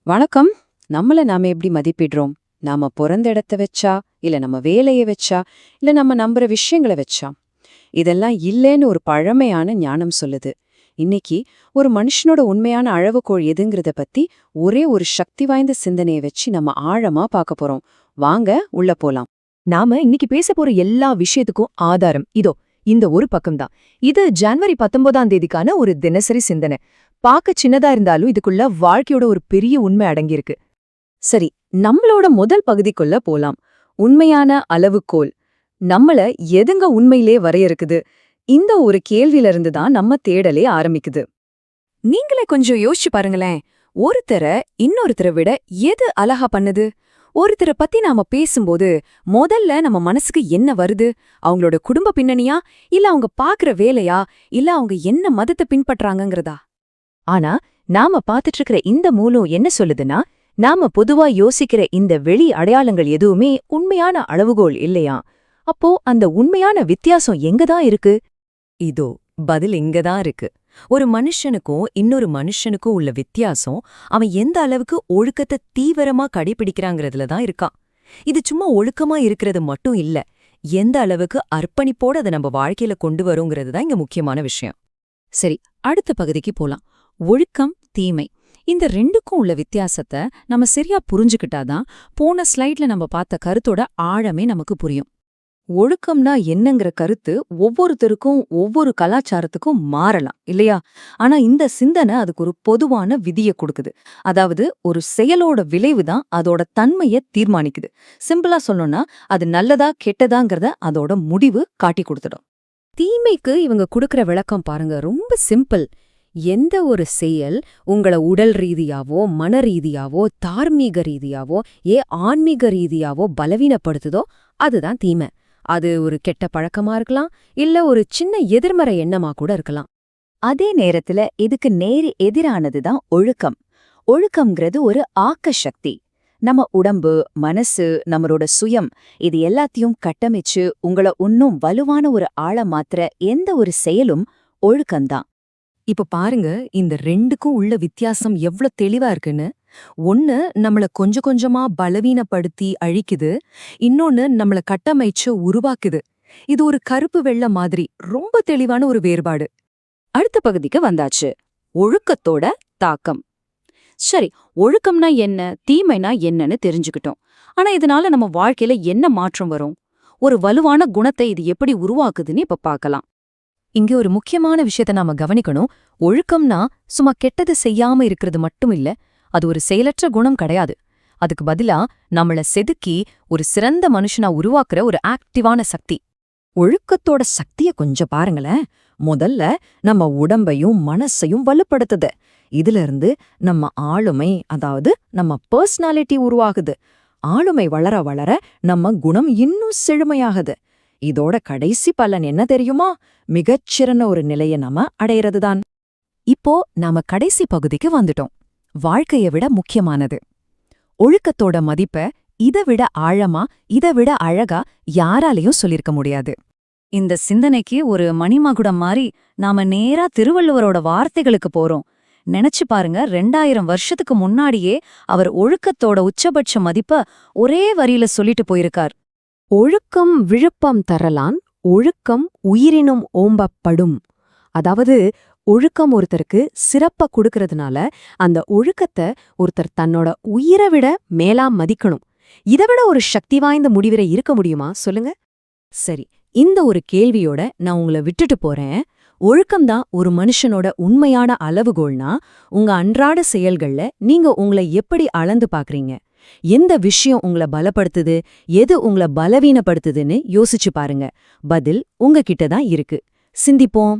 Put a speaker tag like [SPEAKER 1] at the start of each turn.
[SPEAKER 1] வணக்கம். நம்மள நாம எப்படி மதிப்பிடுறோம்? நாம பொறந்த இடத்த வச்சா, இல்ல நம்ம வேலைய வச்சா, இல்ல நம்ம நம்புற விஷயங்கள வச்சா? இதெல்லாம் இல்லேன்னு ஒரு பழமையான ஞானம் சொல்லுது. இன்னைக்கு ஒரு மனுஷனோட உண்மையான அளவுகோல் எதுங்கிறத பத்தி ஒரே ஒரு சக்தி வாய்ந்த சிந்தனைய வச்சு நம்ம ஆழமா பார்க்க போறோம். வாங்க உள்ள போலாம்.
[SPEAKER 2] நாம இன்னைக்கு பேச போற எல்லா விஷயத்துக்கும் ஆதாரம் இதோ இந்த ஒரு பக்கம்தான். இது ஜனவரி 19ஆம் தேதிக்கான ஒரு தினசரி சிந்தனை. பார்க்க சின்னதா இருந்தாலும் இதுக்குள்ள வாழ்க்கையோட ஒரு பெரிய உண்மை அடங்கியிருக்கு.
[SPEAKER 1] சரி, நம்மளோட முதல் பகுதிக்குள்ள போலாம். உண்மையான அளவுகோல். நம்மள எதுங்க உண்மையிலே வரையறுக்குது? இந்த ஒரு கேள்வியில இருந்து தான் நம்ம தேடலே ஆரம்பிக்குது.
[SPEAKER 2] நீங்களே கொஞ்சம் யோசிச்சு பாருங்களேன். ஒருத்தர இன்னொருத்தரை விட எது அழகா பண்ணுது? ஒருத்தரை பத்தி நாம பேசும்போது முதல்ல நம்ம மனசுக்கு என்ன வருது? அவங்களோட குடும்ப பின்னணியா, இல்ல அவங்க பாக்குற வேலையா, இல்ல அவங்க என்ன மதத்தை பின்பற்றாங்கங்கிறதா? ஆனா நாம பாத்துட்டு இருக்கிற இந்த மூலம் என்ன சொல்லுதுன்னா, நாம பொதுவா யோசிக்கிற இந்த வெளி அடையாளங்கள் எதுவுமே உண்மையான அளவுகோல் இல்லையா? அப்போ அந்த உண்மையான வித்தியாசம் எங்கதான் இருக்கு? இதோ பதில் இங்கதான் இருக்கு. ஒரு மனுஷனுக்கும் இன்னொரு மனுஷனுக்கும் உள்ள வித்தியாசம் அவன் எந்த அளவுக்கு ஒழுக்கத்தை தீவிரமா கடைபிடிக்கிறாங்கிறதுல தான் இருக்கான். இது சும்மா ஒழுக்கமா இருக்கிறது மட்டும் இல்ல, எந்த அளவுக்கு அர்ப்பணிப்போட அதை நம்ம வாழ்க்கையில கொண்டு வரோங்கிறது தான் இங்க முக்கியமான விஷயம்.
[SPEAKER 1] சரி, அடுத்த பகுதிக்கு போலாம். ஒழுக்கம், தீமை. இந்த ரெண்டுக்கும் உள்ள வித்தியாசத்தை நம்ம சரியா புரிஞ்சுக்கிட்டாதான் போன ஸ்லைட்ல நம்ம பார்த்த கருத்தோட ஆழமே நமக்கு புரியும். ஒழுக்கம்னா என்னங்கிற கருத்து ஒவ்வொருத்தருக்கும் ஒவ்வொரு கலாச்சாரத்துக்கும் மாறலாம் இல்லையா? ஆனா இந்த சிந்தனை அதுக்கு ஒரு பொதுவான விதிய கொடுக்குது. அதாவது ஒரு செயலோட விளைவு தான் அதோட தன்மைய தீர்மானிக்குது. சிம்பிளா சொல்லணும்னா அது நல்லதா கெட்டதாங்கிறத அதோட முடிவு காட்டி கொடுத்துடும். தீமைக்கு இவங்க கொடுக்கற விளக்கம் பாருங்க, ரொம்ப சிம்பிள். எந்த ஒரு செயல் உங்கள உடல் ரீதியாவோ, மன ரீதியாவோ, தார்மீக ரீதியாவோ, ஆன்மீக ரீதியாவோ பலவீனப்படுத்துதோ அதுதான் தீமை. அது ஒரு கெட்ட பழக்கமா இருக்கலாம், இல்ல ஒரு சின்ன எதிர்மறை எண்ணமா கூட இருக்கலாம்.
[SPEAKER 2] அதே நேரத்துல இதுக்கு நேர் எதிரானதுதான் ஒழுக்கம். ஒழுக்கம்ங்கிறது ஒரு ஆக்க சக்தி. நம்ம உடம்பு, மனசு, நம்மளோட சுயம் இது எல்லாத்தையும் கட்டமைச்சு உங்கள இன்னும் வலுவான ஒரு ஆள மாத்துற எந்த ஒரு செயலும் ஒழுக்கம்தான். இப்ப பாருங்க, இந்த ரெண்டுக்கும் உள்ள வித்தியாசம் எவ்ளோ தெளிவா இருக்குன்னு. ஒன்னு நம்மள கொஞ்சம் கொஞ்சமா பலவீனப்படுத்தி அழிக்குது, இன்னொன்னு நம்மள கட்டமைச்சு உருவாக்குது. இது ஒரு கருப்பு வெள்ளை மாதிரி ரொம்ப தெளிவான ஒரு வேறுபாடு.
[SPEAKER 1] அடுத்த பகுதிக்கு வந்தாச்சு. ஒழுக்கத்தோட தாக்கம். சரி, ஒழுக்கம்னா என்ன, தீமைனா என்னன்னு தெரிஞ்சுக்கிட்டோம். ஆனா இதனால நம்ம வாழ்க்கையில என்ன மாற்றம் வரும்? ஒரு வலுவான குணத்தை இது எப்படி உருவாக்குதுன்னு இப்ப பார்க்கலாம்.
[SPEAKER 2] இங்க ஒரு முக்கியமான விஷயத்த நாம கவனிக்கணும். ஒழுக்கம்னா சும்மா கெட்டது செய்யாம இருக்கிறது மட்டும் இல்ல, அது ஒரு செயலற்ற குணம் கிடையாது. அதுக்கு பதிலா நம்மள செதுக்கி ஒரு சிறந்த மனுஷனா உருவாக்குற ஒரு ஆக்டிவான சக்தி. ஒழுக்கத்தோட சக்திய கொஞ்சம் பாருங்களேன். முதல்ல நம்ம உடம்பையும் மனசையும் வலுப்படுத்துது. இதுல இருந்து நம்ம ஆளுமை, அதாவது நம்ம பர்சனாலிட்டி உருவாகுது. ஆளுமை வளர வளர நம்ம குணம் இன்னும் செழுமையாகுது. இதோட கடைசி பலன் என்ன தெரியுமா? மிகச்சிறந்த ஒரு நிலையை நாம அடையிறதுதான். இப்போ நாம கடைசி பகுதிக்கு வந்துட்டோம். வாழ்க்கையை விட முக்கியமானது. ஒழுக்கத்தோட மதிப்ப இதை விட ஆழமா, இதை விட அழகா யாராலையும் சொல்லிருக்க முடியாது.
[SPEAKER 1] இந்த சிந்தனைக்கு ஒரு மணிமகுடம் மாதிரி நாம நேரா திருவள்ளுவரோட வார்த்தைகளுக்கு போறோம். நினைச்சு பாருங்க, 2000 வருஷத்துக்கு முன்னாடியே அவர் ஒழுக்கத்தோட உச்சபட்ச மதிப்ப ஒரே வரியில சொல்லிட்டு போயிருக்கார்.
[SPEAKER 2] ஒழுக்கம் விழுப்பம் தரலான், ஒழுக்கம் உயிரினும் ஓம்பப்படும். அதாவது ஒழுக்கம் ஒருத்தருக்கு சிறப்ப கொடுக்கறதுனால அந்த ஒழுக்கத்தை ஒருத்தர் தன்னோட உயிரை விட மேலா மதிக்கணும். இதை விட ஒரு சக்தி வாய்ந்த முடிவுரை இருக்க முடியுமா சொல்லுங்க? சரி, இந்த ஒரு கேள்வியோட நான் உங்களை விட்டுட்டு போறேன். ஒழுக்கம்தான் ஒரு மனுஷனோட உண்மையான அளவுகோல்னா, உங்க அன்றாட செயல்கள்ல நீங்க உங்களை எப்படி அளந்து பாக்குறீங்க? எந்த விஷயம் உங்களை பலப்படுத்துது, எது உங்களை பலவீனப்படுத்துதுன்னு யோசிச்சு பாருங்க. பதில் உங்ககிட்ட தான் இருக்கு. சிந்திப்போம்.